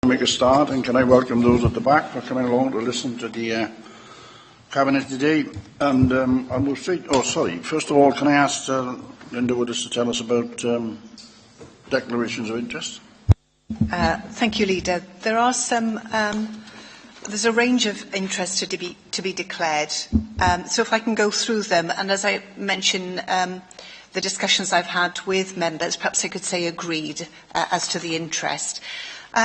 Make a start, and can I welcome those at the back for coming along to listen to the Cabinet today. And I'll move straight. Oh, sorry. First of all, can I ask Linda Woodis to tell us about declarations of interest? Thank you, Leader. There are some. There's a range of interests to be declared. So if I can go through them, and as I mentioned, the discussions I've had with members, perhaps I could say agreed as to the interest.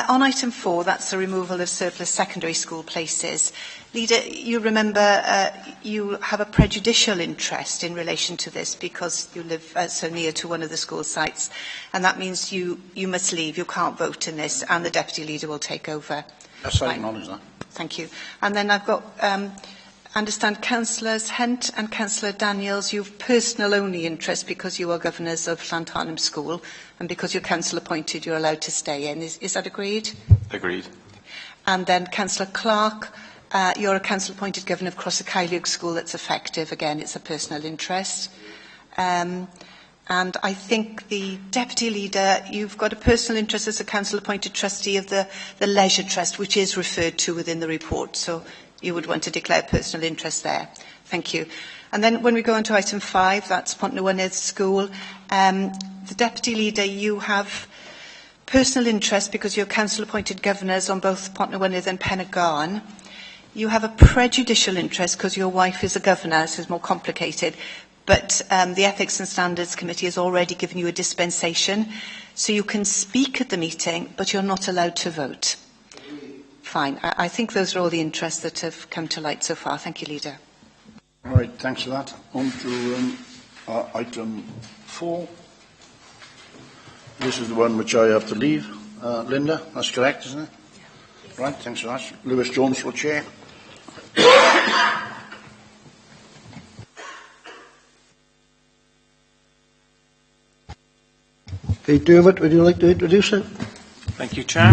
On item 4, that's the removal of surplus secondary school places. Leader, you remember you have a prejudicial interest in relation to this because you live so near to one of the school sites, and that means you must leave. You can't vote in this, and the Deputy Leader will take over. Yes, I acknowledge that. Thank you. And then I've got, understand Councillors Hent and Councillor Daniels, you've personal only interest because you are governors of Llantarnam School, and because you're council appointed, you're allowed to stay in. Is that agreed? Agreed. And then Councillor Clark, you're a council appointed governor of Crossy School that's effective. Again, it's a personal interest. And I think the Deputy Leader, you've got a personal interest as a council appointed trustee of the Leisure Trust, which is referred to within the report. So you would want to declare personal interest there. Thank you. And then when we go on to item 5, that's Pontywynydd School. The Deputy Leader, you have personal interest because you're council appointed governors on both Pontywynydd and Pen-y-Garn. You have a prejudicial interest because your wife is a governor, so it's more complicated. But the Ethics and Standards Committee has already given you a dispensation, so you can speak at the meeting, but you're not allowed to vote. Fine. I think those are all the interests that have come to light so far. Thank you, Leader. All right, thanks for that. On to item 4. This is the one which I have to leave. Linda, that's correct, isn't it? Yeah. Right, thanks for that. Lewis Jones will chair. Pete Dermott, would you like to introduce it? Thank you, Chair.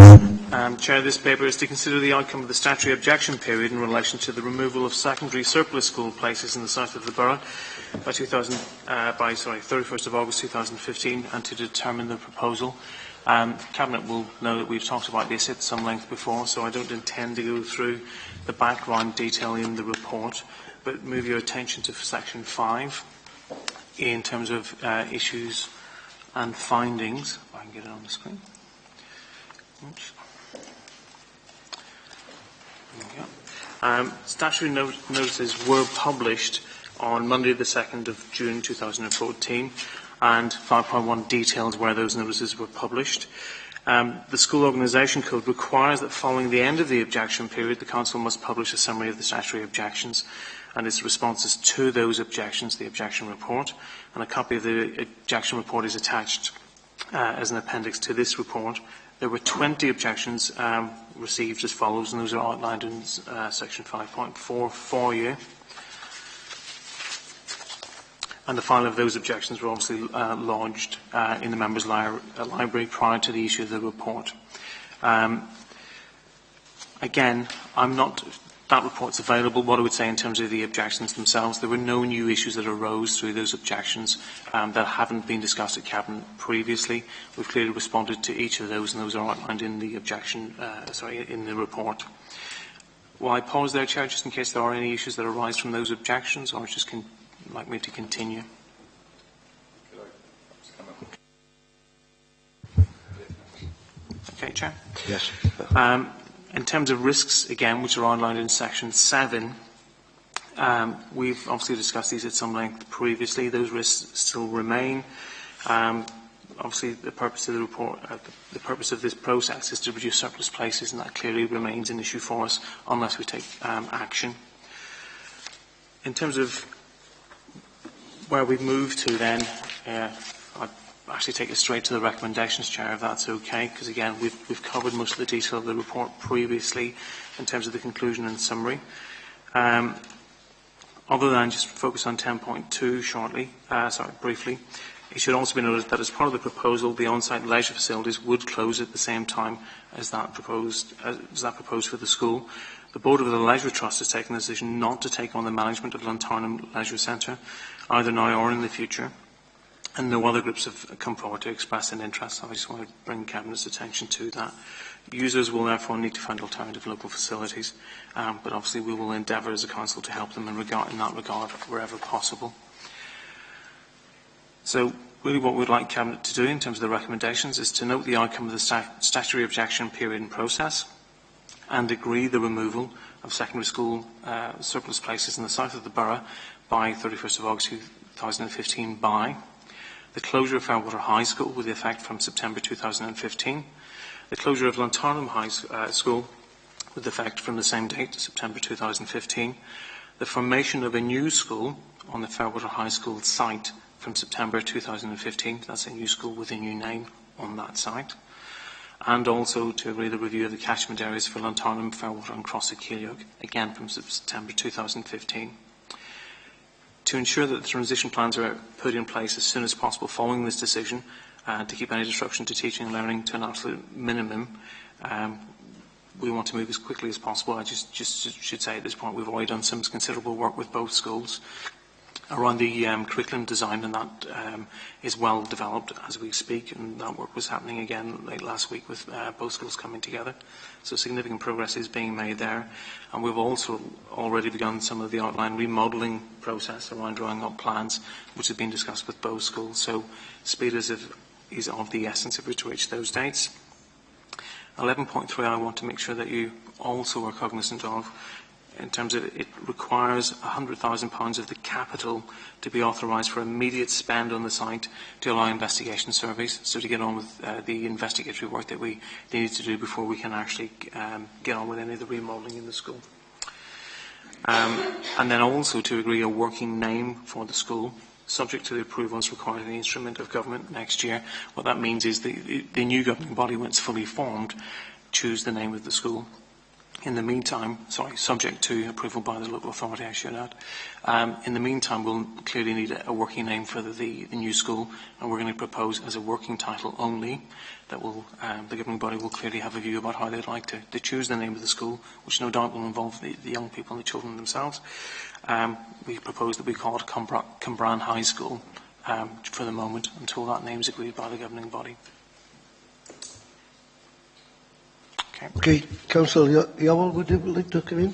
Chair, this paper is to consider the outcome of the statutory objection period in relation to the removal of secondary surplus school places in the south of the borough by 31st of August 2015, and to determine the proposal. Cabinet will know that we've talked about this at some length before, so I don't intend to go through the background detail in the report, but move your attention to section 5 in terms of issues and findings. If I can get it on the screen. Oops. Statutory notices were published on Monday the 2nd of June 2014, and 5.1 details where those notices were published. The School Organisation Code requires that following the end of the objection period, the Council must publish a summary of the statutory objections and its responses to those objections, the objection report, and a copy of the objection report is attached as an appendix to this report. There were 20 objections received as follows, and those are outlined in section 5.4 for you. And the file of those objections were obviously lodged in the members' library prior to the issue of the report. Again, that report's available. What I would say in terms of the objections themselves, there were no new issues that arose through those objections that haven't been discussed at Cabinet previously. We've clearly responded to each of those, and those are outlined in the in the report. Will I pause there, Chair, just in case there are any issues that arise from those objections, or just like me to continue? Okay, Chair. Yes. In terms of risks, again, which are outlined in section 7, we've obviously discussed these at some length previously. Those risks still remain. Obviously, the purpose of the report, the purpose of this process is to reduce surplus places, and that clearly remains an issue for us unless we take action. In terms of where we've moved to then, I'd actually take it straight to the recommendations, Chair, if that's okay, because again, we've covered most of the detail of the report previously in terms of the conclusion and summary. Other than just focus on 10.2 briefly, it should also be noted that as part of the proposal, the on-site leisure facilities would close at the same time as that proposed for the school. The Board of the Leisure Trust has taken the decision not to take on the management of Llantarnam Leisure Centre, either now or in the future. and no other groups have come forward to express an interest. I just want to bring Cabinet's attention to that. Users will therefore need to find alternative local facilities, but obviously we will endeavour as a council to help them in that regard wherever possible. So really what we'd like Cabinet to do in terms of the recommendations is to note the outcome of the statutory objection period and process and agree the removal of secondary school surplus places in the south of the borough by 31st of August 2015 by the closure of Fairwater High School with effect from September 2015, the closure of Lantarnham High School with effect from the same date, September 2015, the formation of a new school on the Fairwater High School site from September 2015, that's a new school with a new name on that site, and also to agree the review of the catchment areas for Lantarnham, Fairwater and Crossy-Keilloak, again from September 2015. To ensure that the transition plans are put in place as soon as possible following this decision, to keep any disruption to teaching and learning to an absolute minimum, we want to move as quickly as possible. I just should say at this point we've already done some considerable work with both schools around the curriculum design, and that is well developed as we speak, and that work was happening again late last week with both schools coming together. So significant progress is being made there, and we've also already begun some of the outline remodelling process around drawing up plans which have been discussed with both schools. So speed is of the essence if we're to reach those dates. 11.3 I want to make sure that you also are cognizant of, in terms of it requires £100,000 of the capital to be authorised for immediate spend on the site to allow investigation surveys, so to get on with the investigatory work that we need to do before we can actually get on with any of the remodelling in the school. And then also to agree a working name for the school, subject to the approvals required in the instrument of government next year. What that means is the new governing body, when it's fully formed, choose the name of the school. In the meantime, subject to approval by the local authority, I should add. In the meantime, we'll clearly need a working name for the new school, and we're going to propose as a working title only that will the governing body will clearly have a view about how they'd like to choose the name of the school, which no doubt will involve the young people and the children themselves. We propose that we call it Cumbrahan High School for the moment, until that name is agreed by the governing body. Okay, Councillor Yowell, would you like to come in?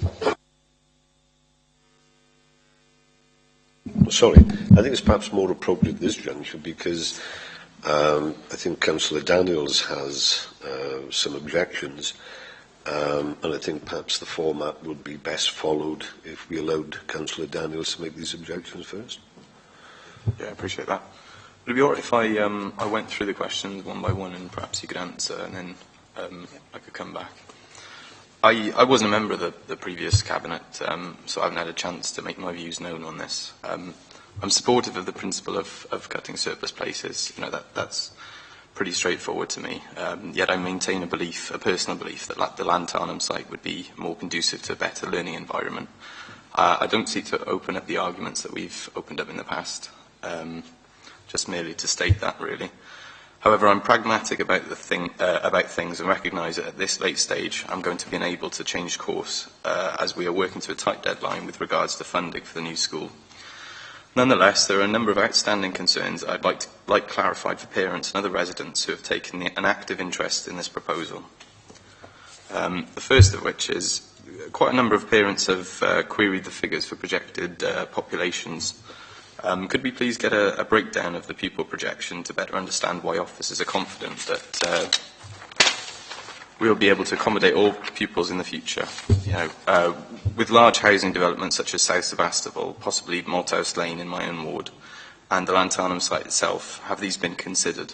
Sorry, I think it's perhaps more appropriate at this juncture because I think Councillor Daniels has some objections, and I think perhaps the format would be best followed if we allowed Councillor Daniels to make these objections first. Yeah, I appreciate that. Would it be all right if I went through the questions one by one and perhaps you could answer and then I could come back? I wasn't a member of the previous cabinet, so I haven't had a chance to make my views known on this. I'm supportive of the principle of cutting surplus places. You know, that's pretty straightforward to me. Yet I maintain a personal belief that the Lantarnham site would be more conducive to a better learning environment. I don't seek to open up the arguments that we've opened up in the past, just merely to state that, really. However, I'm pragmatic about things and recognise that at this late stage I'm going to be unable to change course as we are working to a tight deadline with regards to funding for the new school. Nonetheless, there are a number of outstanding concerns that I'd like clarified for parents and other residents who have taken an active interest in this proposal. The first of which is quite a number of parents have queried the figures for projected populations. Could we please get a breakdown of the pupil projection to better understand why officers are confident that we will be able to accommodate all pupils in the future? You know, with large housing developments such as South Sebastopol, possibly Malthouse Lane in my own ward, and the Lantarnham site itself, have these been considered?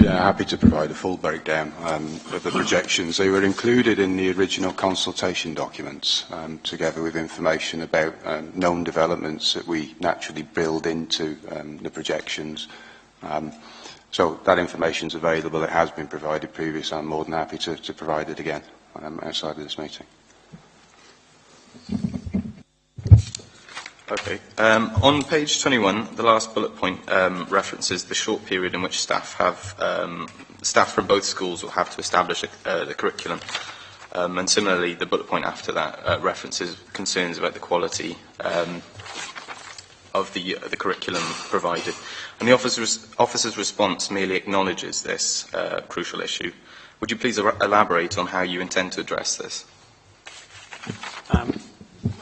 Yeah, happy to provide a full breakdown of the projections. They were included in the original consultation documents, together with information about known developments that we naturally build into the projections. So that information is available. It has been provided previously. I'm more than happy to provide it again outside of this meeting. Okay. On page 21, the last bullet point references the short period in which staff from both schools will have to establish the curriculum. And similarly, the bullet point after that references concerns about the quality of the curriculum provided. And the officer's response merely acknowledges this crucial issue. Would you please elaborate on how you intend to address this?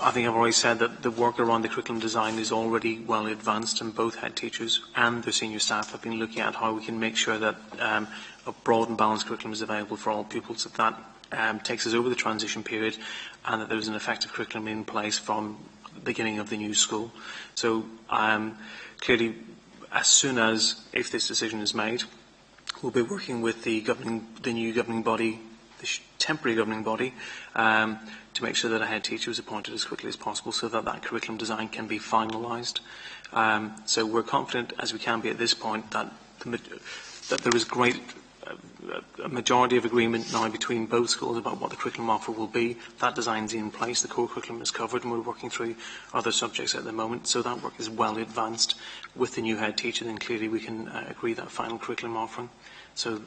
I think I've already said that the work around the curriculum design is already well advanced, and both head teachers and their senior staff have been looking at how we can make sure that a broad and balanced curriculum is available for all pupils, that takes us over the transition period, and that there is an effective curriculum in place from the beginning of the new school. So clearly, as soon as, if this decision is made, we'll be working with the new governing body, the temporary governing body, to make sure that a head teacher is appointed as quickly as possible so that that curriculum design can be finalised. So we're confident, as we can be at this point, that there is a majority of agreement now between both schools about what the curriculum offer will be. That design's in place, the core curriculum is covered, and we're working through other subjects at the moment. So that work is well advanced with the new head teacher, then clearly we can agree that final curriculum offering. So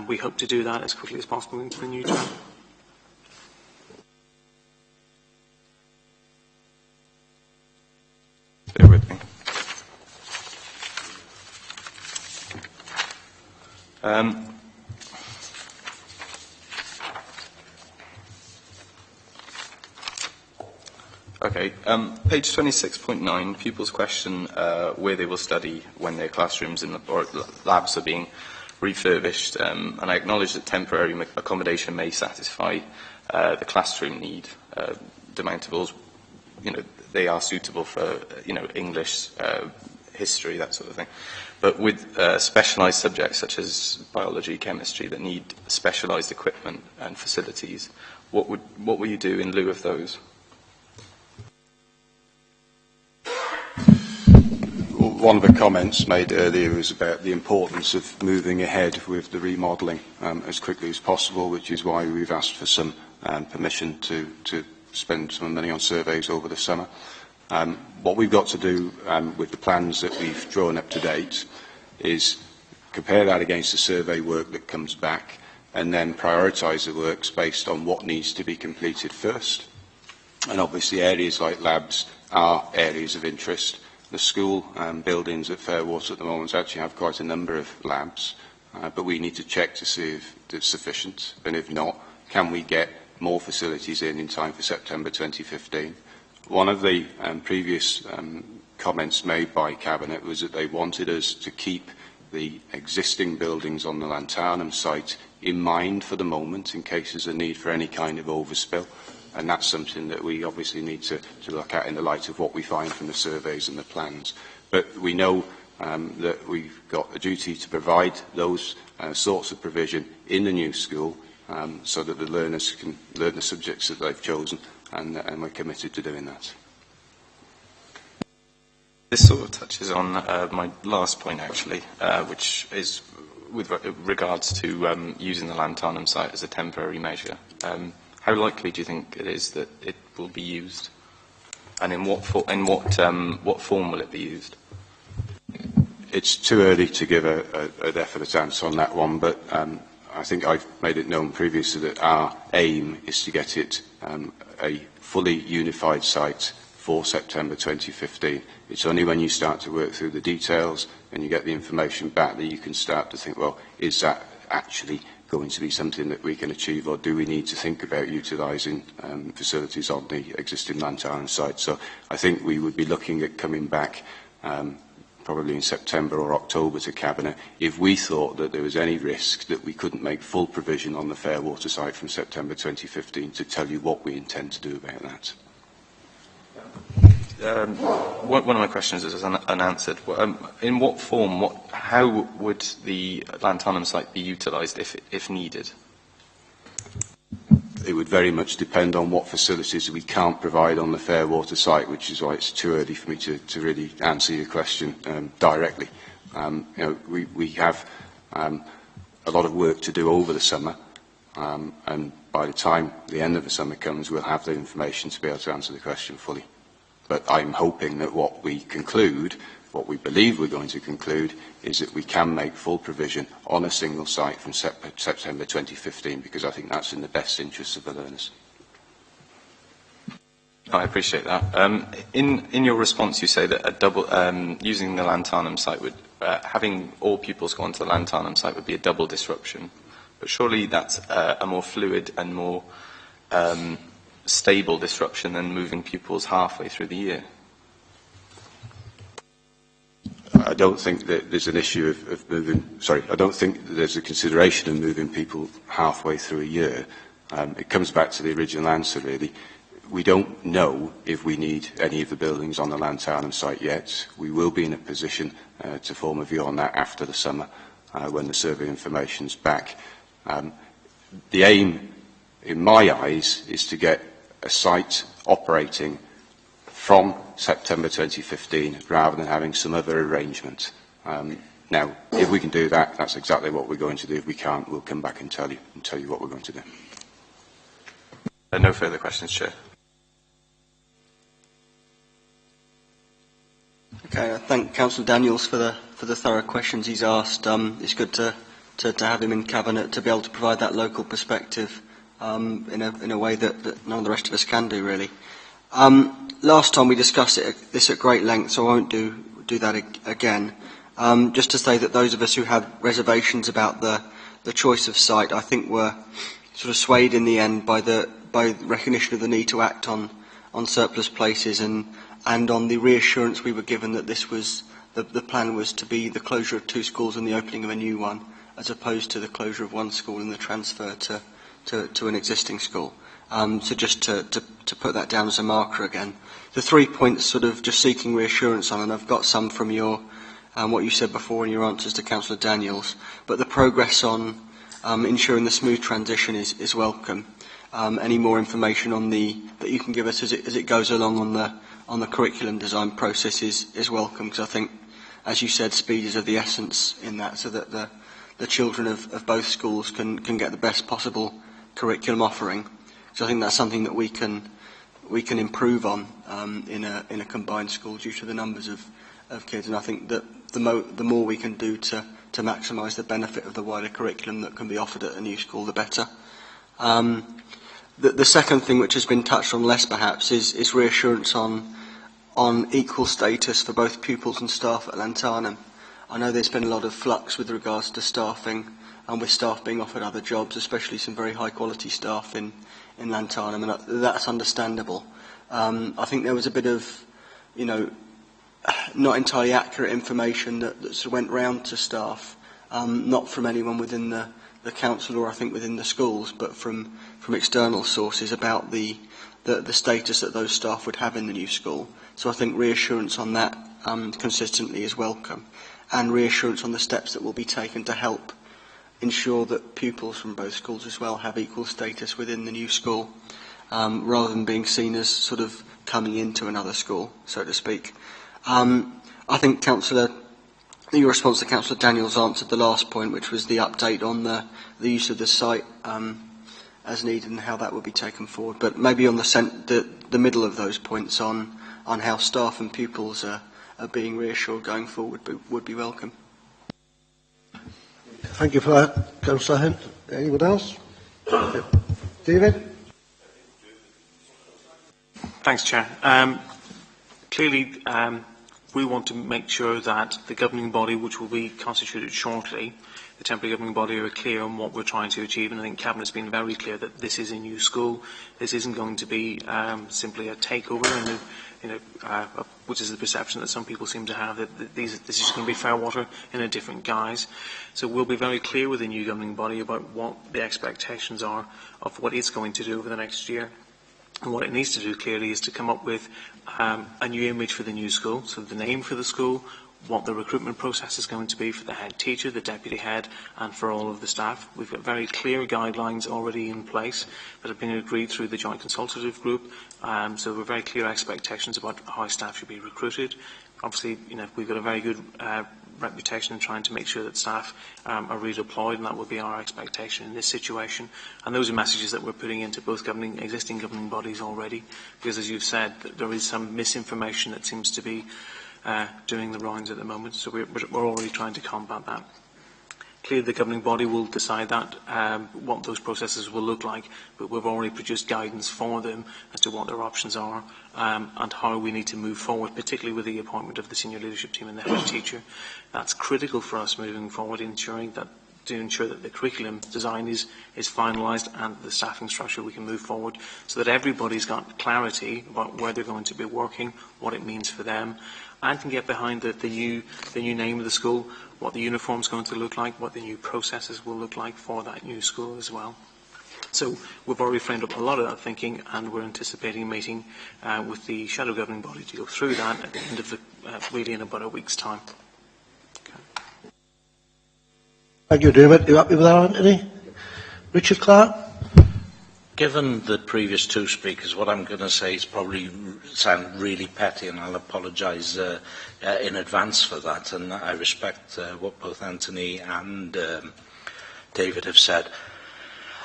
we hope to do that as quickly as possible into the new term. Bear with me. Okay, page 26.9, pupils question where they will study when their classrooms or labs are being refurbished, and I acknowledge that temporary accommodation may satisfy the classroom need. Demountables, they are suitable for, English, history, that sort of thing. But with specialised subjects such as biology, chemistry, that need specialised equipment and facilities, what will you do in lieu of those? One of the comments made earlier was about the importance of moving ahead with the remodelling as quickly as possible, which is why we've asked for some permission to spend some money on surveys over the summer. What we've got to do with the plans that we've drawn up to date is compare that against the survey work that comes back, and then prioritise the works based on what needs to be completed first. And obviously areas like labs are areas of interest. The school buildings at Fairwater at the moment actually have quite a number of labs, but we need to check to see if it's sufficient, and if not, can we get more facilities in time for September 2015. One of the previous comments made by Cabinet was that they wanted us to keep the existing buildings on the Lanternum site in mind for the moment in case there's a need for any kind of overspill. And that's something that we obviously need to look at in the light of what we find from the surveys and the plans. But we know that we've got a duty to provide those sorts of provision in the new school so that the learners can learn the subjects that they've chosen, and we're committed to doing that. This sort of touches on my last point, actually, which is with regards to using the Lanternum site as a temporary measure. How likely do you think it is that it will be used, and in what form will it be used? It's too early to give a definite answer on that one, but I think I've made it known previously that our aim is to get it a fully unified site for September 2015. It's only when you start to work through the details and you get the information back that you can start to think, well, is that actually going to be something that we can achieve, or do we need to think about utilising facilities on the existing Lanternum site? So I think we would be looking at coming back probably in September or October to Cabinet if we thought that there was any risk that we couldn't make full provision on the Fairwater site from September 2015 to tell you what we intend to do about that. One of my questions is unanswered. In what form, how would the Lanternum site be utilised if needed? It would very much depend on what facilities we can't provide on the Fairwater site, which is why it's too early for me to really answer your question directly. We have a lot of work to do over the summer, and by the time the end of the summer comes, we'll have the information to be able to answer the question fully. But I'm hoping that what we conclude What we believe we're going to conclude is that we can make full provision on a single site from September 2015, because I think that's in the best interest of the learners. I appreciate that. In your response, you say that a double, using the Lanthanum site would, having all pupils go onto the Lanthanum site would be a double disruption. But surely that's a more fluid and more stable disruption than moving pupils halfway through the year. I don't think that there's an issue of moving. Sorry, I don't think that there's a consideration of moving people halfway through a year. It comes back to the original answer, really. We don't know if we need any of the buildings on the Lanthanum site yet. We will be in a position to form a view on that after the summer, when the survey information's back. The aim, in my eyes, is to get a site operating from September 2015 rather than having some other arrangement. Now, if we can do that, that's exactly what we're going to do. If we can't, we'll come back and tell you what we're going to do. No further questions, Chair. Okay, I thank Councillor Daniels for the thorough questions he's asked. It's good to have him in Cabinet to be able to provide that local perspective in a way that none of the rest of us can do, really. Last time we discussed this at great length, so I won't do that again. Just to say that those of us who had reservations about the choice of site, I think were sort of swayed in the end by recognition of the need to act on surplus places and on the reassurance we were given that this was the plan was to be the closure of 2 schools and the opening of a new one, as opposed to the closure of 1 school and the transfer to an existing school. So just to put that down as a marker again. The 3 points sort of just seeking reassurance on, and I've got some from your what you said before in your answers to Councillor Daniels, but the progress on ensuring the smooth transition is welcome. Any more information on that you can give us as it goes along on the curriculum design process is welcome, because I think, as you said, speed is of the essence in that, so that the children of both schools can get the best possible curriculum offering. So I think that's something that we can improve on in a combined school due to the numbers of kids, and I think that the more we can do to maximise the benefit of the wider curriculum that can be offered at a new school, the better. The second thing, which has been touched on less perhaps, is reassurance on equal status for both pupils and staff at Lanthanum. I know there's been a lot of flux with regards to staffing, and with staff being offered other jobs, especially some very high quality staff in Lanthanum, and that's understandable. I think there was a bit of, not entirely accurate information that sort of went round to staff, not from anyone within the council or I think within the schools, but from external sources about the status that those staff would have in the new school. So I think reassurance on that consistently is welcome, and reassurance on the steps that will be taken to help ensure that pupils from both schools as well have equal status within the new school, rather than being seen as sort of coming into another school, so to speak. I think your response to Councillor Daniels answered the last point, which was the update on the use of the site as needed and how that would be taken forward. But maybe on the middle of those points on how staff and pupils are being reassured going forward would be welcome. Thank you for that, Councillor Hunt. Anyone else? David? Thanks, Chair. Clearly, we want to make sure that the governing body, which will be constituted shortly, the temporary governing body, are clear on what we're trying to achieve, and I think Cabinet's been very clear that this is a new school. This isn't going to be simply a takeover, which is the perception that some people seem to have, that this is going to be Fairwater in a different guise. So we'll be very clear with the new governing body about what the expectations are of what it's going to do over the next year. And what it needs to do clearly is to come up with a new image for the new school, so the name for the school, what the recruitment process is going to be for the head teacher, the deputy head, and for all of the staff. We've got very clear guidelines already in place that have been agreed through the Joint Consultative Group, so we're very clear expectations about how staff should be recruited. Obviously, we've got a very good reputation in trying to make sure that staff are redeployed, and that will be our expectation in this situation. And those are messages that we're putting into both existing governing bodies already, because as you've said, there is some misinformation that seems to be doing the rounds at the moment, so we're already trying to combat that. Clearly, the governing body will decide that, what those processes will look like, but we've already produced guidance for them as to what their options are and how we need to move forward, particularly with the appointment of the senior leadership team and the head teacher. That's critical for us moving forward, to ensure that the curriculum design is finalised and the staffing structure we can move forward so that everybody's got clarity about where they're going to be working, what it means for them, and can get behind the new name of the school, what the uniform's going to look like, what the new processes will look like for that new school as well. So we've already framed up a lot of that thinking, and we're anticipating a meeting with the shadow governing body to go through that at the end of really in about a week's time. Okay. Thank you, David. Are you happy with that, Anthony? Richard Clark? Given the previous two speakers, what I'm going to say is probably sound really petty, and I'll apologise in advance for that. And I respect what both Anthony and David have said.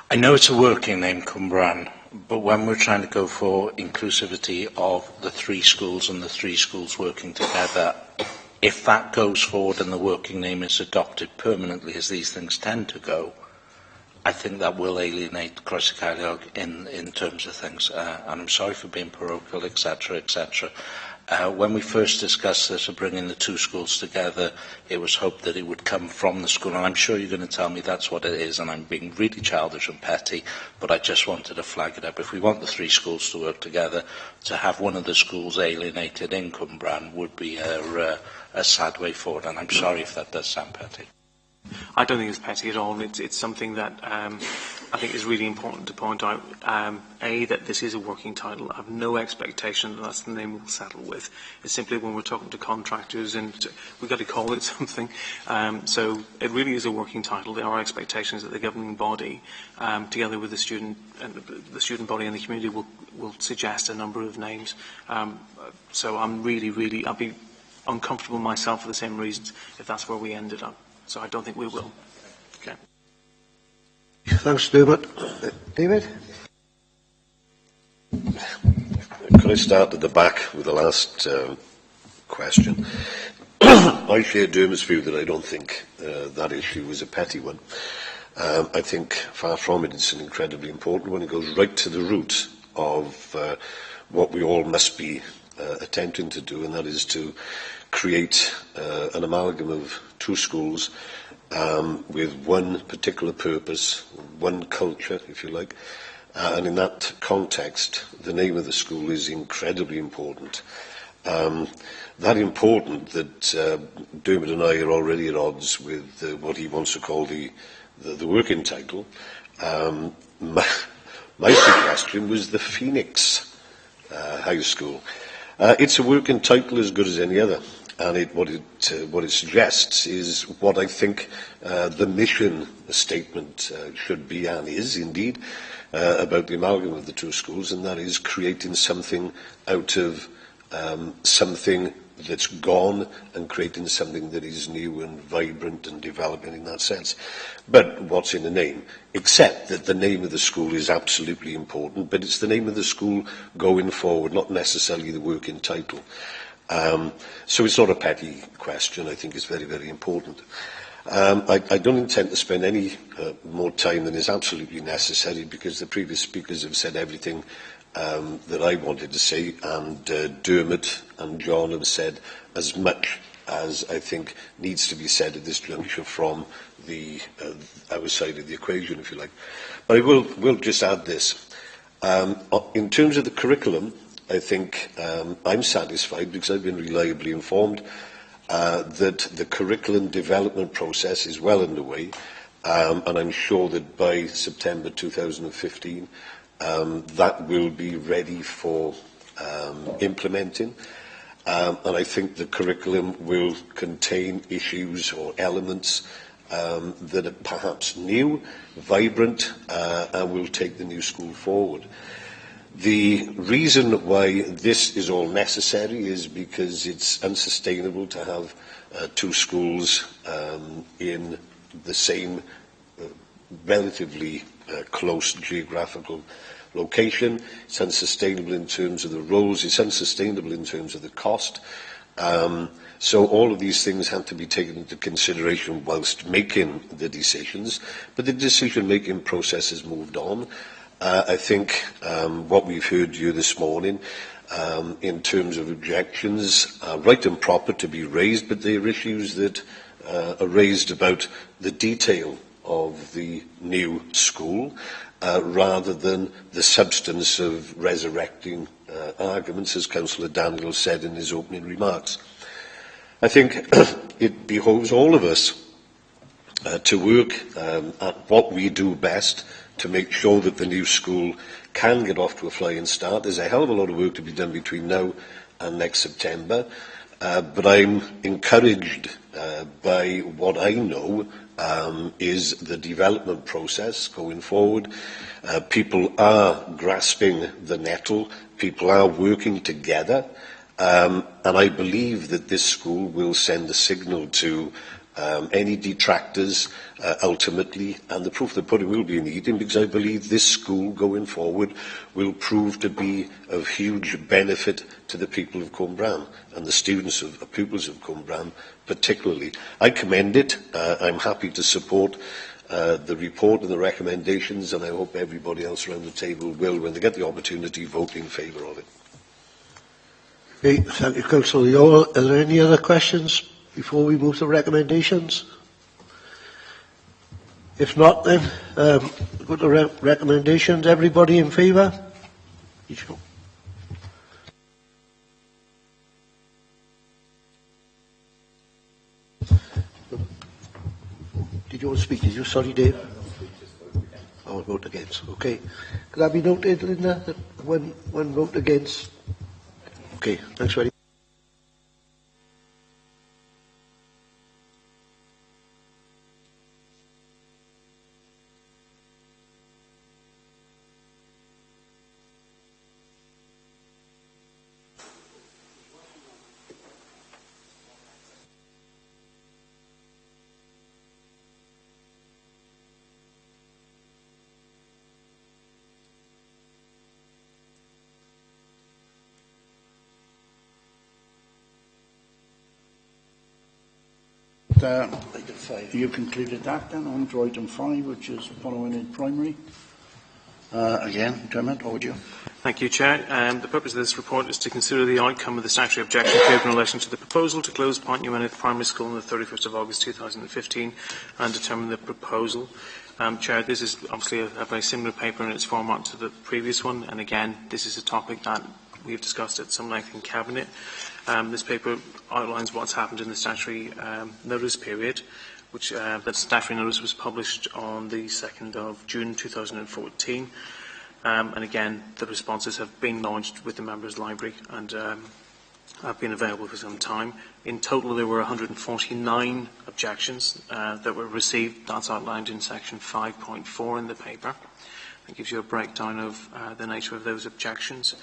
I know it's a working name, Cwmbran, but when we're trying to go for inclusivity of the three schools and the three schools working together, if that goes forward and the working name is adopted permanently, as these things tend to go, I think that will alienate Croeso Ceiliog in terms of things. And I'm sorry for being parochial, etc., etc. When we first discussed this of bringing the two schools together, it was hoped that it would come from the school. And I'm sure you're going to tell me that's what it is, and I'm being really childish and petty, but I just wanted to flag it up. If we want the three schools to work together, to have one of the schools alienated in Cwmbran would be a sad way forward. And I'm sorry if that does sound petty. I don't think it's petty at all. It's something that I think is really important to point out. That this is a working title. I have no expectation that that's the name we'll settle with. It's simply when we're talking to contractors and we've got to call it something. So it really is a working title. There are expectations that the governing body, together with the student body and the community, will suggest a number of names. So I'm really, I'll be uncomfortable myself for the same reasons if that's where we ended up. So I don't think we will. Okay. Thanks, David. David? Could I start at the back with the last question? I share Dermot's view that I don't think that issue is a petty one. I think, far from it, it's an incredibly important one. It goes right to the root of what we all must be attempting to do, and that is to create an amalgam of two schools with one particular purpose, one culture, if you like. And in that context, the name of the school is incredibly important. That important that Dermot and I are already at odds with what he wants to call the working title. My suggestion was the Phoenix High School. It's a working title as good as any other. And what it suggests is what I think the mission statement should be, and is indeed, about the amalgam of the two schools, and that is creating something out of something that's gone and creating something that is new and vibrant and developing in that sense. But what's in the name? Except that the name of the school is absolutely important, but it's the name of the school going forward, not necessarily the working title. So it's not a petty question. I think it's very, very important. I don't intend to spend any more time than is absolutely necessary, because the previous speakers have said everything that I wanted to say, and Dermot and John have said as much as I think needs to be said at this juncture from the our side of the equation, if you like. But I will just add this. In terms of the curriculum, I think I'm satisfied, because I've been reliably informed that the curriculum development process is well underway, and I'm sure that by September 2015 that will be ready for implementing. And I think the curriculum will contain issues or elements that are perhaps new, vibrant, and will take the new school forward. The reason why this is all necessary is because it's unsustainable to have two schools in the same relatively close geographical location. It's unsustainable in terms of the roles, it's unsustainable in terms of the cost, So all of these things have to be taken into consideration whilst making the decisions, but the decision-making process has moved on. I think what we've heard you this morning in terms of objections are right and proper to be raised, but they are issues that are raised about the detail of the new school rather than the substance of resurrecting arguments, as Councillor Daniels said in his opening remarks. I think it behoves all of us to work at what we do best to make sure that the new school can get off to a flying start. There's a hell of a lot of work to be done between now and next September, but I'm encouraged by what I know is the development process going forward. People are grasping the nettle, people are working together, and I believe that this school will send a signal to any detractors ultimately, and the proof of the pudding will be in the eating, because I believe this school going forward will prove to be of huge benefit to the people of Cwmbran and the students of pupils of Cwmbran particularly. I commend it. I'm happy to support the report and the recommendations, and I hope everybody else around the table will, when they get the opportunity, vote in favour of it. Okay, thank you, Councillor Yule. Are there any other questions before we move to recommendations? If not, then go to recommendations. Everybody in favour? Did you want to speak? Did you? Sorry, Dave. I'll vote against. Okay. Could that be noted, Linda, that one vote against? Okay, thanks very much. You concluded that then on to item 5, which is following in primary. Again, Dermot, over to you. Thank you, Chair. The purpose of this report is to consider the outcome of the statutory objection period in relation to the proposal to close Pont Newydd Primary School on the 31st of August 2015 and determine the proposal. Chair, this is obviously a very similar paper in its format to the previous one, and again, this is a topic that we've discussed at some length in Cabinet. This paper outlines what's happened in the statutory notice period, which that statutory notice was published on the 2nd of June 2014. And again, the responses have been launched with the Members' Library and have been available for some time. In total, there were 149 objections that were received. That's outlined in section 5.4 in the paper. It gives you a breakdown of the nature of those objections.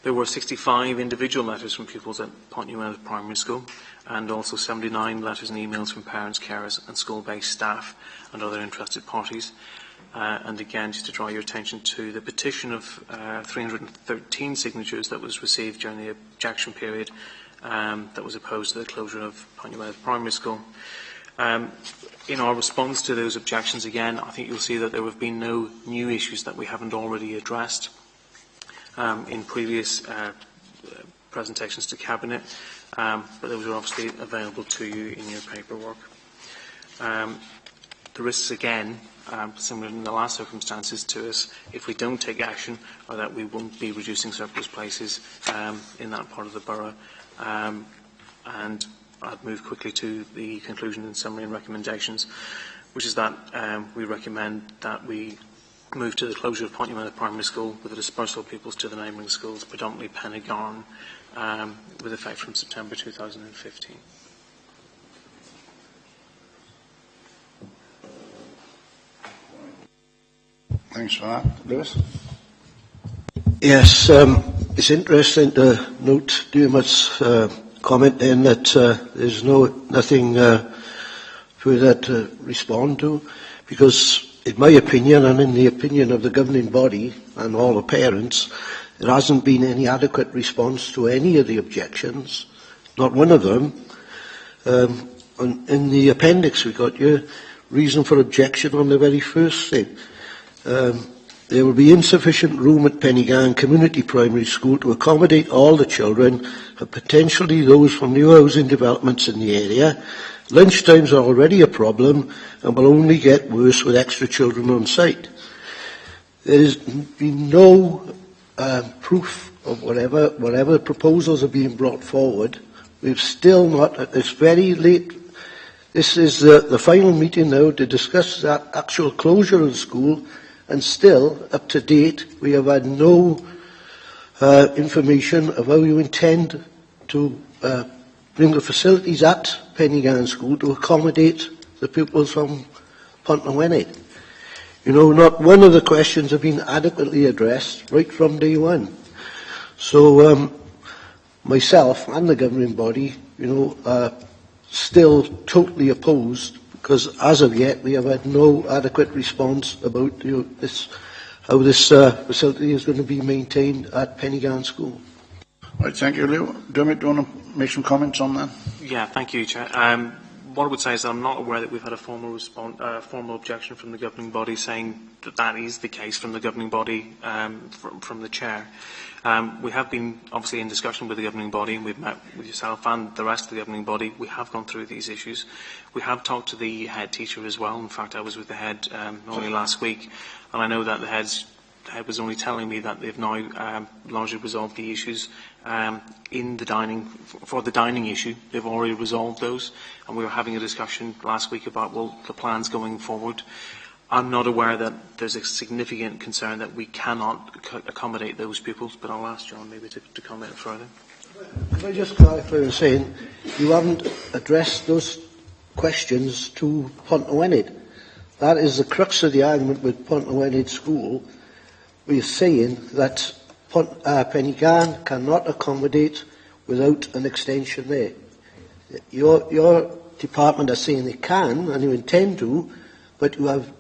There were 65 individual letters from pupils at Pont Newydd Primary School, and also 79 letters and emails from parents, carers and school-based staff and other interested parties. And again, just to draw your attention to the petition of 313 signatures that was received during the objection period that was opposed to the closure of Pont Newydd Primary School. In our response to those objections, again, I think you'll see that there have been no new issues that we haven't already addressed in previous presentations to Cabinet, but those are obviously available to you in your paperwork. The risks, again, similar in the last circumstances to us, if we don't take action, are that we won't be reducing surplus places in that part of the borough. And I'd move quickly to the conclusion and summary and recommendations, which is that we recommend that we move to the closure of Pont Newydd Primary School with the dispersal of pupils to the neighbouring schools, predominantly Pennygarn, with effect from September 2015. Thanks for that. Lewis? Yes, it's interesting to note Dermot's comment then that there's nothing further to respond to, because in my opinion, and in the opinion of the governing body and all the parents, there hasn't been any adequate response to any of the objections not one of them. In the appendix we got your reason for objection on the very first thing. There will be insufficient room at Pennygan Community Primary School to accommodate all the children, and potentially those from new housing developments in the area. Lunchtimes are already a problem and will only get worse with extra children on site. There has been no proof of whatever proposals are being brought forward. We've still not, at this very late, this is the final meeting now to discuss that actual closure of the school, and still, up to date, we have had no information of how you intend to bring the facilities at Pennygan School to accommodate the pupils from Pontnewydd. You know, not one of the questions have been adequately addressed right from day one. So, myself and the governing body, you know, still totally opposed, because as of yet we have had no adequate response about how this facility is going to be maintained at Pennygan School. Right, thank you, Lou. Dermot, do you want to make some comments on that? Yeah, thank you, Chair. What I would say is that I'm not aware that we've had a formal objection from the governing body saying that that is the case from the governing body, from the Chair. We have been obviously in discussion with the governing body, and we've met with yourself and the rest of the governing body. We have gone through these issues. We have talked to the head teacher as well. In fact, I was with the head only last week, and I know that the head was only telling me that they've now largely resolved the issues in the dining, for the dining issue. They've already resolved those, and we were having a discussion last week about, well, the plans going forward. I'm not aware that there's a significant concern that we cannot accommodate those pupils, but I'll ask John maybe to comment further. Can I just clarify by saying you haven't addressed those questions to Pontnewydd? That is the crux of the argument with Pontnewydd School. We are saying that Pennygan cannot accommodate without an extension there. Your department are saying they can, and you intend to, but you have,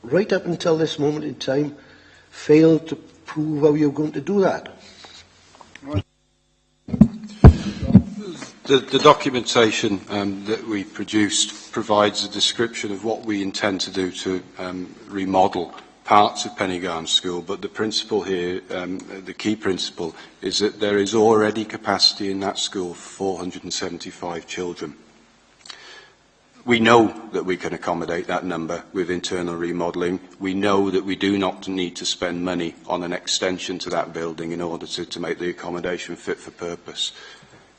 right up until this moment in time, failed to prove how you're going to do that. The documentation that we produced provides a description of what we intend to do to remodel parts of Pennygan School, but the principle here, the key principle, is that there is already capacity in that school for 475 children. We know that we can accommodate that number with internal remodelling. We know that we do not need to spend money on an extension to that building in order to make the accommodation fit for purpose.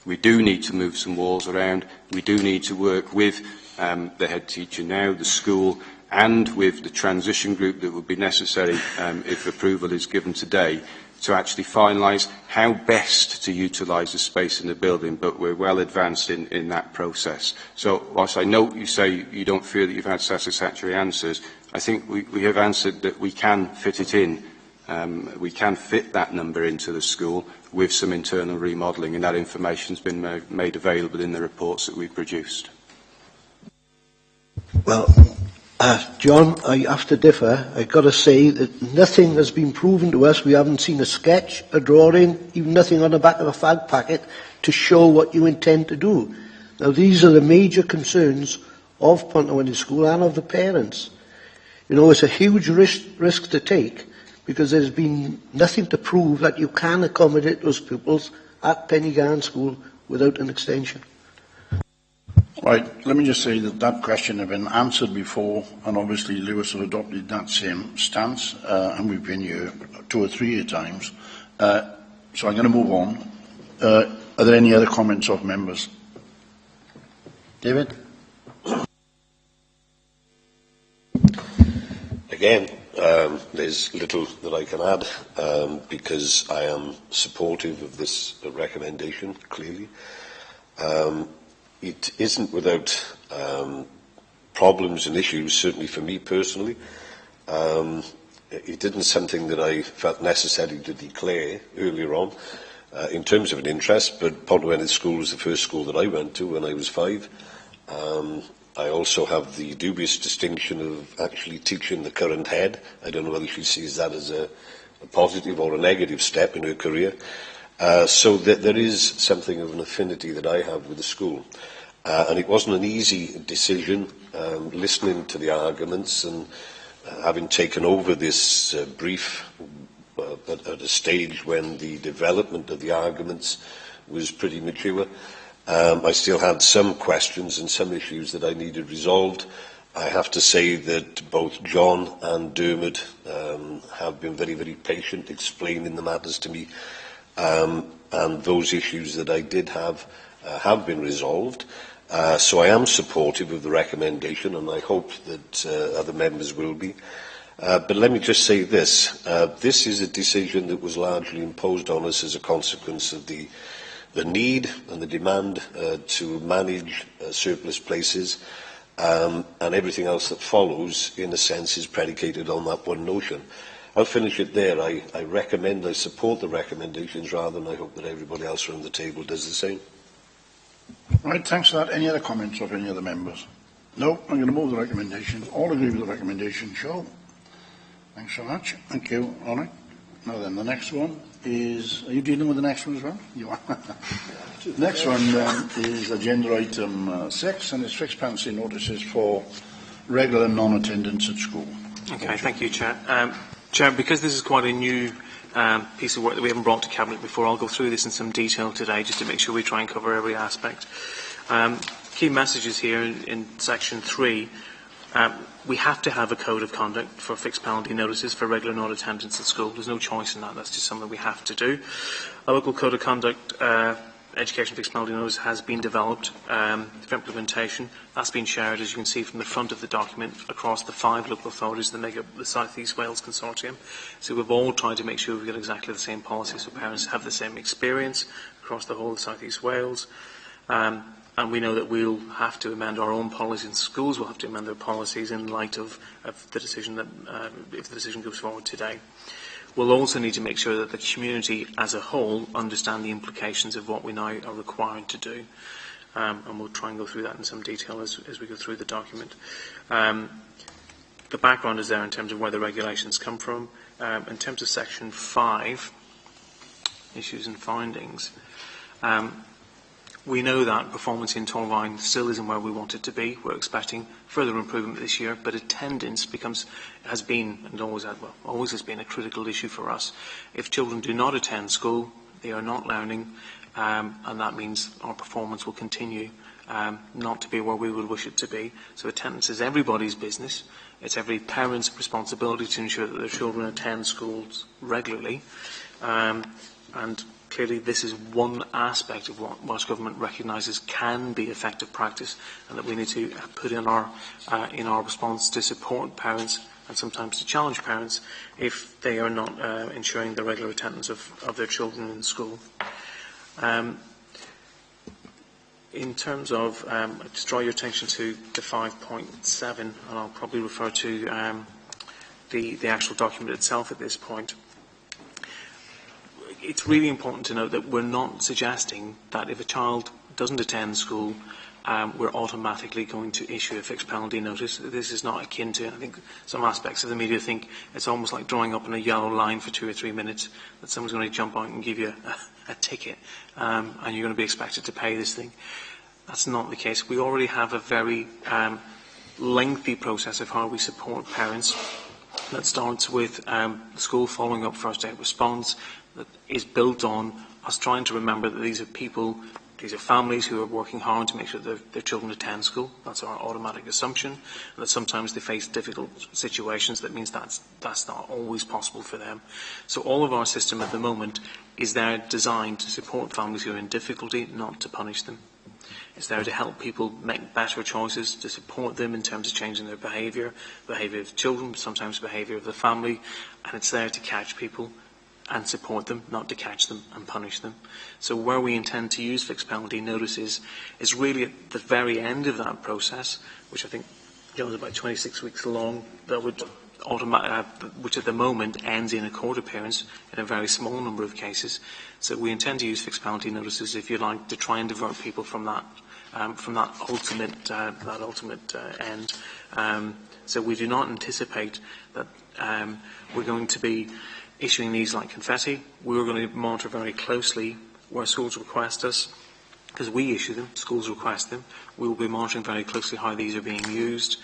We do need to move some walls around. We do need to work with the head teacher now, the school, and with the transition group that would be necessary if approval is given today, to actually finalise how best to utilise the space in the building, but we're well advanced in that process. So whilst I note you say you don't feel that you've had satisfactory answers, I think we have answered that we can fit it in. We can fit that number into the school with some internal remodelling, and that information has been made available in the reports that we've produced. Well, John, I have to differ. I've got to say that nothing has been proven to us. We haven't seen a sketch, a drawing, even nothing on the back of a fag packet to show what you intend to do. Now, these are the major concerns of Pontnewydd School and of the parents. You know, it's a huge risk to take, because there's been nothing to prove that you can accommodate those pupils at Pennygan School without an extension. Right, let me just say that that question had been answered before, and obviously Lewis have adopted that same stance, and we've been here 2 or 3 times. So I'm going to move on. Are there any other comments of members? David? Again, there's little that I can add, because I am supportive of this recommendation, clearly. It isn't without problems and issues, certainly for me personally. It isn't something that I felt necessary to declare earlier on in terms of an interest, but Pontnewydd School was the first school that I went to when I was 5. I also have the dubious distinction of actually teaching the current head. I don't know whether she sees that as a positive or a negative step in her career. So that there is something of an affinity that I have with the school. And it wasn't an easy decision, listening to the arguments and having taken over this brief but at a stage when the development of the arguments was pretty mature. I still had some questions and some issues that I needed resolved. I have to say that both John and Dermot have been very, very patient explaining the matters to me, and those issues that I did have been resolved. So I am supportive of the recommendation, and I hope that other members will be. But let me just say this. This is a decision that was largely imposed on us as a consequence of the need and the demand to manage surplus places, and everything else that follows, in a sense, is predicated on that one notion. I'll finish it there. I support the recommendations rather, and I hope that everybody else around the table does the same. Right, thanks for that. Any other comments of any other members? No, I'm going to move the recommendation. All agree with the recommendation, show. Thanks so much. Thank you. All right. Now then, the next one is... Are you dealing with the next one as well? You are. The next one is agenda item 6, and it's fixed penalty notices for regular non-attendance at school. Okay, thank you, Chair. Chair, because this is quite a new piece of work that we haven't brought to Cabinet before, I'll go through this in some detail today just to make sure we try and cover every aspect. Key messages here in section 3. We have to have a code of conduct for fixed penalty notices for regular non-attendance at school. There's no choice in that. That's just something we have to do. A local code of conduct education fixed penalty notice has been developed for implementation. That's been shared, as you can see from the front of the document, across the 5 local authorities that make up the South East Wales Consortium. So we've all tried to make sure we've got exactly the same policy so parents have the same experience across the whole of South East Wales. And we know that we'll have to amend our own policies, and schools will have to amend their policies in light of the decision that, if the decision goes forward today. We'll also need to make sure that the community as a whole understand the implications of what we now are required to do. And we'll try and go through that in some detail as we go through the document. The background is there in terms of where the regulations come from. In terms of section 5, issues and findings, we know that performance in Torvine still isn't where we want it to be. We're expecting further improvement this year, but attendance has been and always has been a critical issue for us. If children do not attend school, they are not learning, and that means our performance will continue not to be where we would wish it to be. So attendance is everybody's business. It's every parent's responsibility to ensure that their children attend schools regularly, and clearly this is one aspect of what Welsh Government recognises can be effective practice, and that we need to put in our response to support parents and sometimes to challenge parents if they are not ensuring the regular attendance of their children in school. In terms of, just draw your attention to the 5.7, and I'll probably refer to the actual document itself at this point. It's really important to note that we're not suggesting that if a child doesn't attend school, we're automatically going to issue a fixed penalty notice. This is not akin to, I think some aspects of the media think it's almost like drawing up in a yellow line for 2 or 3 minutes, that someone's going to jump out and give you a ticket, and you're going to be expected to pay this thing. That's not the case. We already have a very lengthy process of how we support parents that starts with the school following up first aid response, that is built on us trying to remember that these are people, these are families who are working hard to make sure that their children attend school. That's our automatic assumption. And that sometimes they face difficult situations. That means that's not always possible for them. So all of our system at the moment is there designed to support families who are in difficulty, not to punish them. It's there to help people make better choices, to support them in terms of changing their behaviour of children, sometimes behaviour of the family, and it's there to catch people and support them, not to catch them and punish them. So where we intend to use fixed penalty notices is really at the very end of that process, which I think is about 26 weeks long, that would which at the moment ends in a court appearance in a very small number of cases. So we intend to use fixed penalty notices, if you like, to try and divert people from that ultimate end. So we do not anticipate that we're going to be issuing these like confetti. We're going to monitor very closely where schools request us, because we issue them, schools request them. We will be monitoring very closely how these are being used.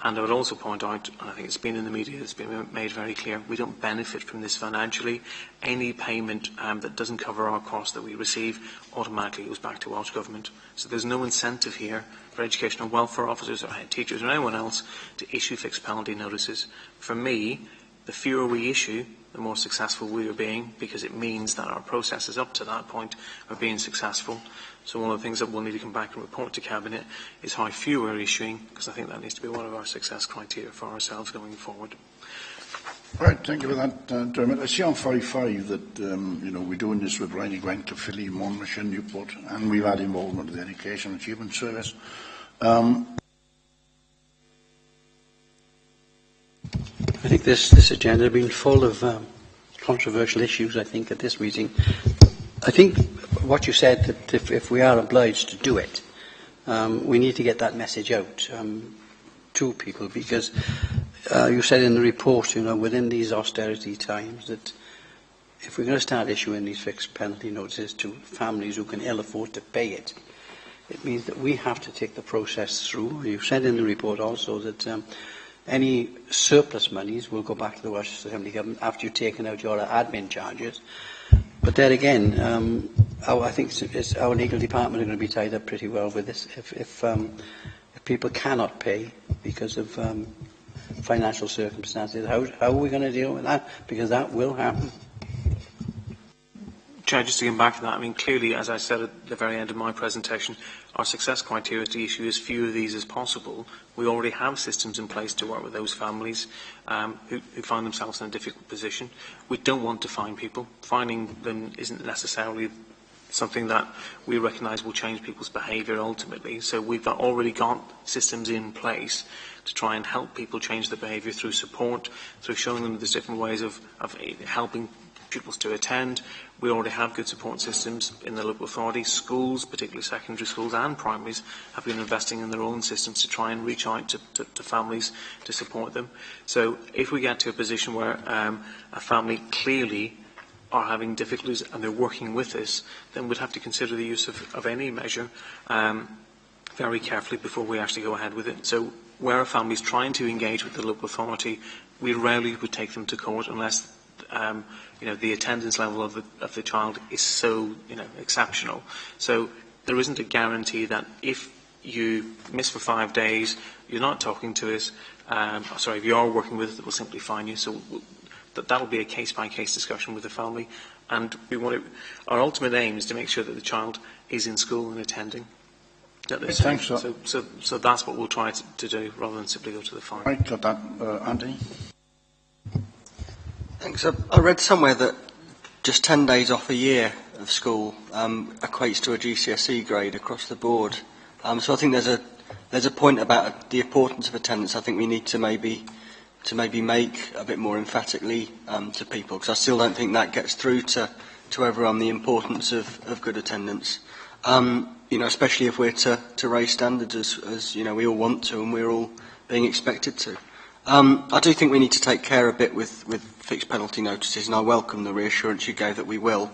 And I would also point out, and I think it's been in the media, it's been made very clear, we don't benefit from this financially. Any payment that doesn't cover our costs that we receive automatically goes back to Welsh Government. So there's no incentive here for educational welfare officers or head teachers or anyone else to issue fixed penalty notices. For me, the fewer we issue, the more successful we are being, because it means that our processes up to that point are being successful. So one of the things that we'll need to come back and report to Cabinet is how few we're issuing, because I think that needs to be one of our success criteria for ourselves going forward. Right, thank you for that, Dermot. I see on 5.5 that, we're doing this with Riley Grant, Caerphilly, Monmouth and Newport, and we've had involvement with the Education Achievement Service. I think this agenda has been full of controversial issues, I think, at this meeting. I think what you said, that if we are obliged to do it, we need to get that message out to people, because you said in the report, within these austerity times, that if we're going to start issuing these fixed penalty notices to families who can ill afford to pay it, it means that we have to take the process through. You said in the report also that any surplus monies will go back to the Welsh Assembly Government after you've taken out your admin charges. But there again, I think our legal department are going to be tied up pretty well with this. If people cannot pay because of financial circumstances, how are we going to deal with that? Because that will happen. Chair, just to get back to that, I mean, clearly, as I said at the very end of my presentation, our success criteria is to issue as few of these as possible. We already have systems in place to work with those families who find themselves in a difficult position. We don't want to fine people. Fining them isn't necessarily something that we recognise will change people's behaviour ultimately. So we've already got systems in place to try and help people change their behaviour through support, through showing them there's different ways of helping pupils to attend. We already have good support systems in the local authority. Schools, particularly secondary schools and primaries, have been investing in their own systems to try and reach out to families to support them. So if we get to a position where a family clearly are having difficulties and they're working with us, then we'd have to consider the use of any measure very carefully before we actually go ahead with it. So where a family is trying to engage with the local authority, we rarely would take them to court unless the attendance level of the child is so exceptional. So there isn't a guarantee that if you miss for 5 days, you're not talking to us. If you are working with us, we'll simply fine you. So that'll be a case-by-case discussion with the family. And our ultimate aim is to make sure that the child is in school and attending. Thanks. So that's what we'll try to do, rather than simply go to the fine. Right, got that, Anthony. Thanks. I read somewhere that just 10 days off a year of school equates to a GCSE grade across the board. So I think there's a point about the importance of attendance. I think we need to maybe make a bit more emphatically to people, because I still don't think that gets through to everyone, the importance of good attendance. Especially if we're to raise standards as we all want to, and we're all being expected to. I do think we need to take care a bit with fixed penalty notices, and I welcome the reassurance you gave that we will,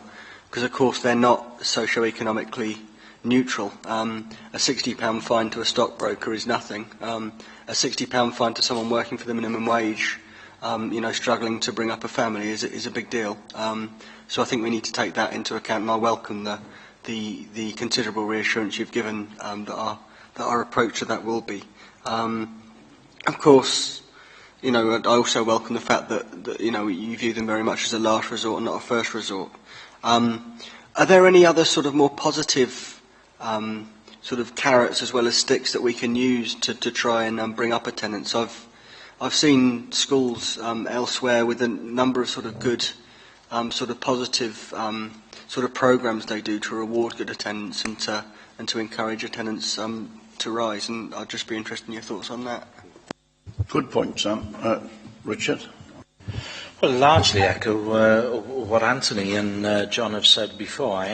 because of course they're not socio-economically neutral. A £60 fine to a stockbroker is nothing. A £60 fine to someone working for the minimum wage, struggling to bring up a family is a big deal. So I think we need to take that into account, and I welcome the considerable reassurance you've given that our approach to that will be. Of course, I also welcome the fact that you view them very much as a last resort and not a first resort. Are there any other sort of more positive sort of carrots as well as sticks that we can use to try and bring up attendance? I've seen schools elsewhere with a number of sort of good sort of positive sort of programs they do to reward good attendance and to encourage attendance to rise, and I'd just be interested in your thoughts on that. Good point, Sam. Richard? Well, largely echo what Anthony and John have said before.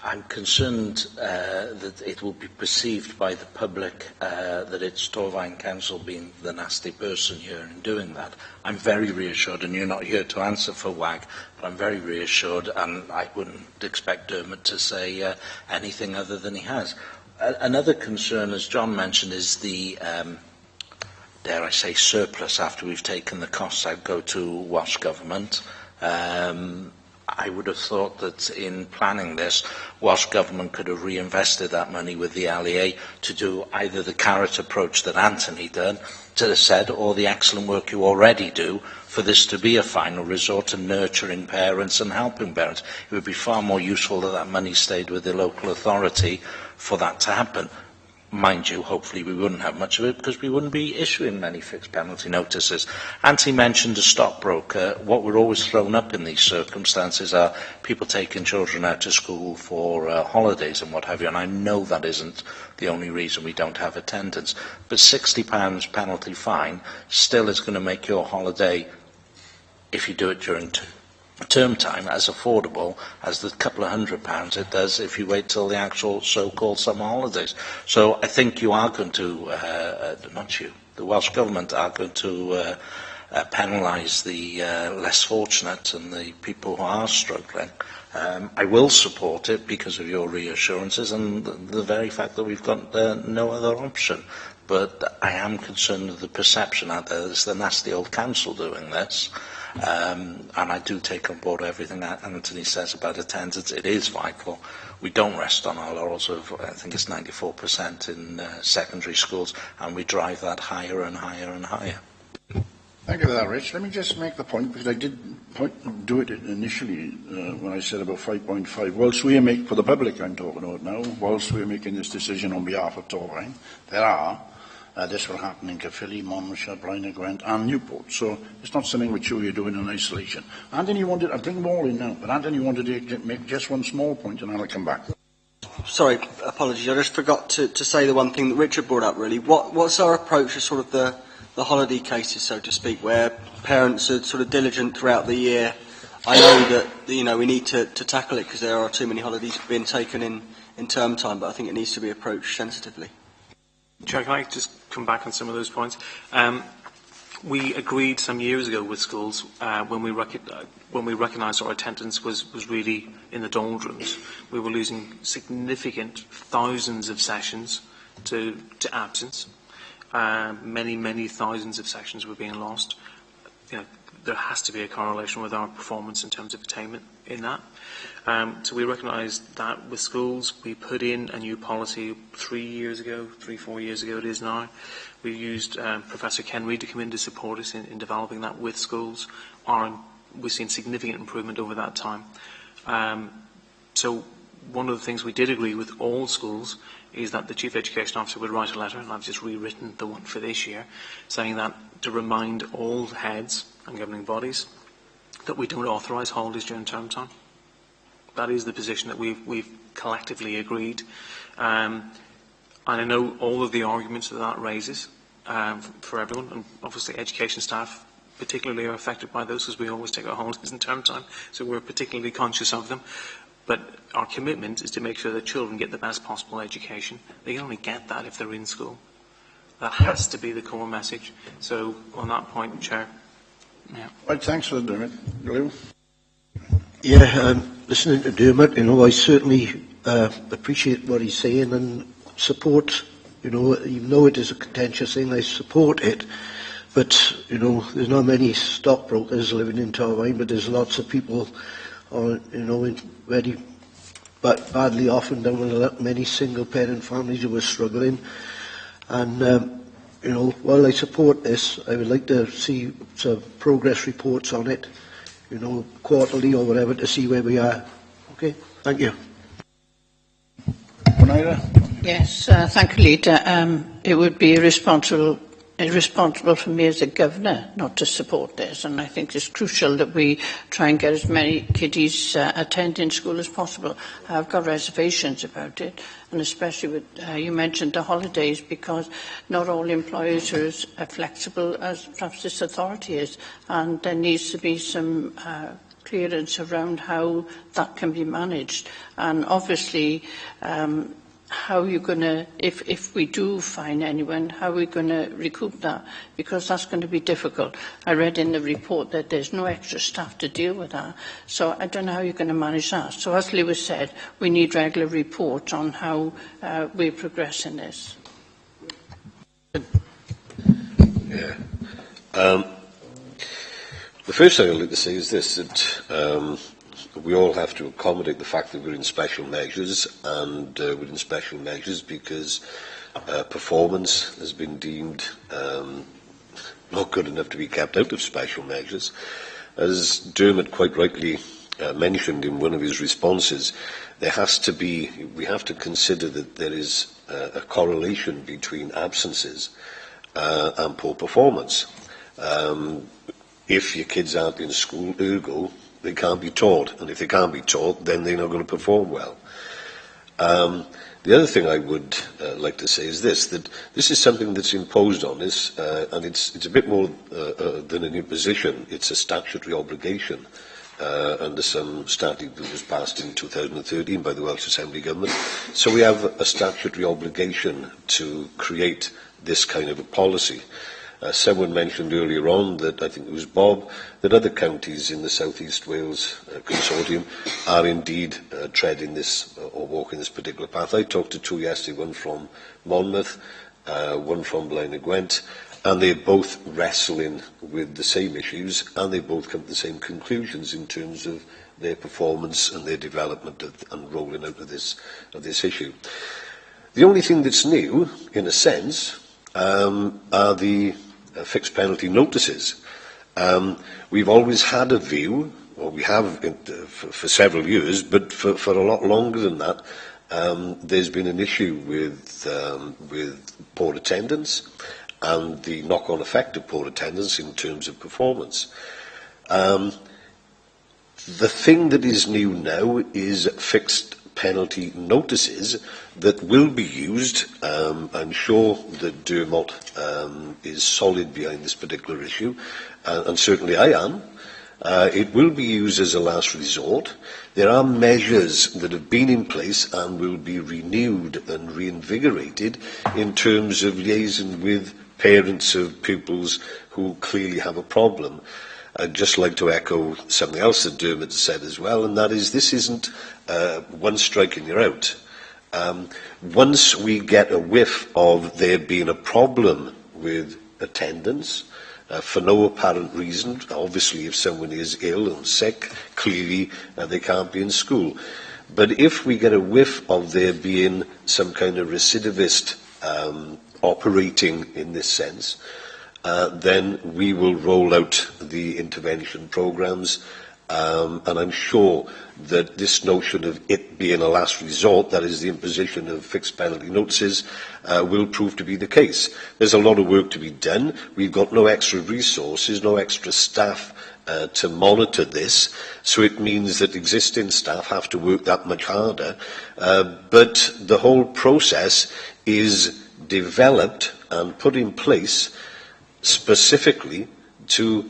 I'm concerned that it will be perceived by the public that it's Torfaen Council being the nasty person here in doing that. I'm very reassured, and you're not here to answer for WAG, but I'm very reassured, and I wouldn't expect Dermot to say anything other than he has. Another concern, as John mentioned, is the dare I say, surplus after we've taken the costs out go to Welsh Government. I would have thought that in planning this, Welsh Government could have reinvested that money with the LEA to do either the carrot approach that Anthony said, or the excellent work you already do for this to be a final resort to nurturing parents and helping parents. It would be far more useful that that money stayed with the local authority for that to happen. Mind you, hopefully we wouldn't have much of it because we wouldn't be issuing many fixed penalty notices. Anthony mentioned a stockbroker. What we're always thrown up in these circumstances are people taking children out to school for holidays and what have you, and I know that isn't the only reason we don't have attendance. But £60 penalty fine still is going to make your holiday, if you do it during term time, as affordable as the couple of £100 it does if you wait till the actual so-called summer holidays. So I think you are going to, not you, the Welsh Government are going to penalise the less fortunate and the people who are struggling. I will support it because of your reassurances and the very fact that we've got no other option. But I am concerned with the perception out there that it's the nasty old council doing this. And I do take on board everything that Anthony says about attendance. It is vital. We don't rest on our laurels of, I think it's 94% in secondary schools, and we drive that higher and higher and higher. Thank you for that, Rich. Let me just make the point, because I did do it initially when I said about 5.5. Whilst we make, for the public I'm talking about now, whilst we're making this decision on behalf of Torfaen, there are this will happen in Caerphilly, Monmouthshire, Blaenau Gwent and Newport. So it's not something which you're doing in isolation. Anthony wanted, I'll bring them all in now, but Anthony wanted to make just one small point and I'll come back. Sorry, apologies. I just forgot to say the one thing that Richard brought up, really. What's our approach to sort of the holiday cases, so to speak, where parents are sort of diligent throughout the year? I know that, you know, we need to tackle it because there are too many holidays being taken in term time, but I think it needs to be approached sensitively. Chair, can I just come back on some of those points? We agreed some years ago with schools when we recognised our attendance was really in the doldrums. We were losing significant thousands of sessions to absence. Many thousands of sessions were being lost. You know, there has to be a correlation with our performance in terms of attainment in that. So we recognised that with schools. We put in a new policy 4 years ago it is now. We used Professor Ken Reid to come in to support us in developing that with schools. We've seen significant improvement over that time. So one of the things we did agree with all schools is that the Chief Education Officer would write a letter, and I've just rewritten the one for this year, saying that to remind all heads and governing bodies that we don't authorise holidays during term time. That is the position that we've collectively agreed. And I know all of the arguments that raises for everyone, and obviously education staff particularly are affected by those because we always take our holidays in term time, so we're particularly conscious of them. But our commitment is to make sure that children get the best possible education. They can only get that if they're in school. That has to be the core message. So on that point, Chair. Yeah. Right, thanks for Dermot. Lou? Yeah, listening to Dermot, you know, I certainly appreciate what he's saying and support, you know, even though it is a contentious thing, I support it. But, you know, there's not many stockbrokers living in Torfaen, but there's lots of people, you know, very badly off, and there were many single-parent families who were struggling. And, you know, while I support this, I would like to see some progress reports on it, you know, quarterly or whatever, to see where we are. Okay, thank you. Oneida? Yes, thank you, Leader. It would be irresponsible It's responsible for me as a governor not to support this, and I think it's crucial that we try and get as many kiddies attending school as possible. I've got reservations about it, and especially with, you mentioned the holidays, because not all employers are as flexible as perhaps this authority is, and there needs to be some clearance around how that can be managed. And obviously, how are you going to, if we do find anyone, how are we going to recoup that? Because that's going to be difficult. I read in the report that there's no extra staff to deal with that. So I don't know how you're going to manage that. So as Lewis said, we need regular reports on how we progress in this. Yeah. The first thing I'd like to say is this, that we all have to accommodate the fact that we're in special measures, and we're in special measures because performance has been deemed not good enough to be kept out of special measures. As Dermot quite rightly mentioned in one of his responses, we have to consider that there is a correlation between absences and poor performance. If your kids aren't in school, ergo, they can't be taught, and if they can't be taught, then they're not going to perform well. The other thing I would like to say is this, that this is something that's imposed on us, and it's a bit more than an imposition. It's a statutory obligation under some statute that was passed in 2013 by the Welsh Assembly Government. So we have a statutory obligation to create this kind of a policy. Someone mentioned earlier on that, I think it was Bob, that other counties in the South East Wales consortium are indeed treading this or walking this particular path. I talked to two yesterday, one from Monmouth, one from Blaenau Gwent, and they're both wrestling with the same issues, and they both come to the same conclusions in terms of their performance and their development and rolling out of this issue. The only thing that's new, in a sense, are the fixed penalty notices. We've always had a view, or we have for several years, but for a lot longer than that, there's been an issue with poor attendance and the knock-on effect of poor attendance in terms of performance. The thing that is new now is fixed penalty notices that will be used. I'm sure that Dermot is solid behind this particular issue, and certainly I am. It will be used as a last resort. There are measures that have been in place and will be renewed and reinvigorated in terms of liaison with parents of pupils who clearly have a problem. I'd just like to echo something else that Dermot said as well, and that is this isn't one strike and you're out. Once we get a whiff of there being a problem with attendance, for no apparent reason, obviously if someone is ill and sick, clearly they can't be in school. But if we get a whiff of there being some kind of recidivist operating in this sense, then we will roll out the intervention programmes, and I'm sure that this notion of it being a last resort, that is the imposition of fixed penalty notices, will prove to be the case. There's a lot of work to be done. We've got no extra resources, no extra staff to monitor this, so it means that existing staff have to work that much harder. But the whole process is developed and put in place specifically to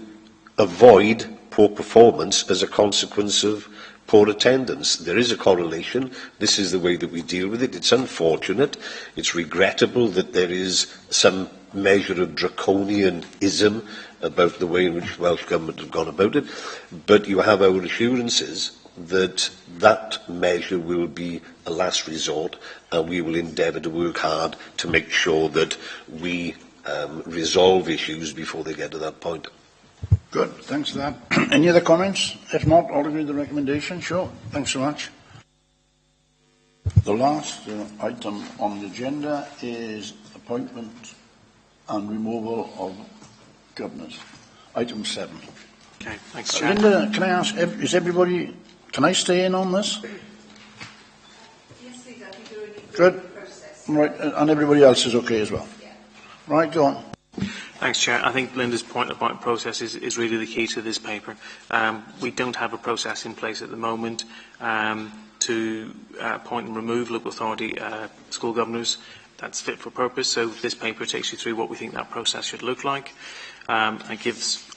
avoid poor performance as a consequence of poor attendance. There is a correlation. This is the way that we deal with it. It's unfortunate. It's regrettable that there is some measure of draconianism about the way in which the Welsh Government have gone about it. But you have our assurances that that measure will be a last resort, and we will endeavour to work hard to make sure that we resolve issues before they get to that point. Good, thanks for that. Any other comments? If not, all agree with the recommendation? Sure, thanks so much. The last item on the agenda is appointment and removal of governors. Item 7. Okay, thanks, Chair. Linda, can I ask, is everybody, can I stay in on this? Yes, please, I think you're in Good. Right, and everybody else is okay as well? Yeah. Right, go on. Thanks, Chair. I think Linda's point about process is really the key to this paper. We don't have a process in place at the moment to appoint and remove local authority school governors that's fit for purpose. So this paper takes you through what we think that process should look like. And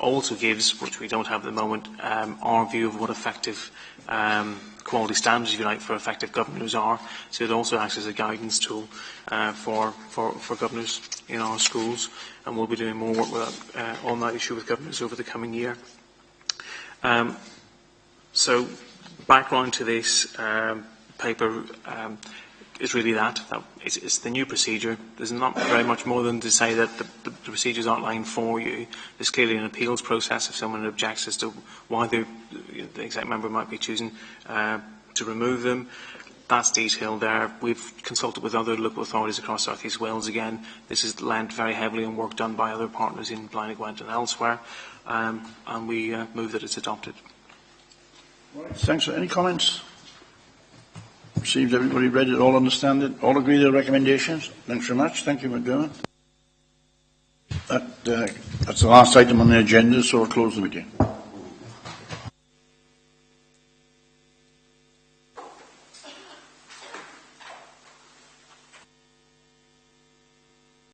also gives, which we don't have at the moment, our view of what effective quality standards, if you like, for effective governors are. So it also acts as a guidance tool for governors in our schools, and we'll be doing more work on that issue with governors over the coming year. So background to this paper is really that it's the new procedure. There's not very much more than to say that the procedure is outlined for you. There's clearly an appeals process if someone objects as to why the exec member might be choosing to remove them. That's detailed there. We've consulted with other local authorities across South East Wales again. This is lent very heavily on work done by other partners in Blaenau Gwent and elsewhere, and we move that it's adopted. Right, thanks. Any comments? Received, everybody read it, all understand it, all agree with the recommendations? Thanks very much. Thank you, McDermott. That's the last item on the agenda, so I'll close the meeting.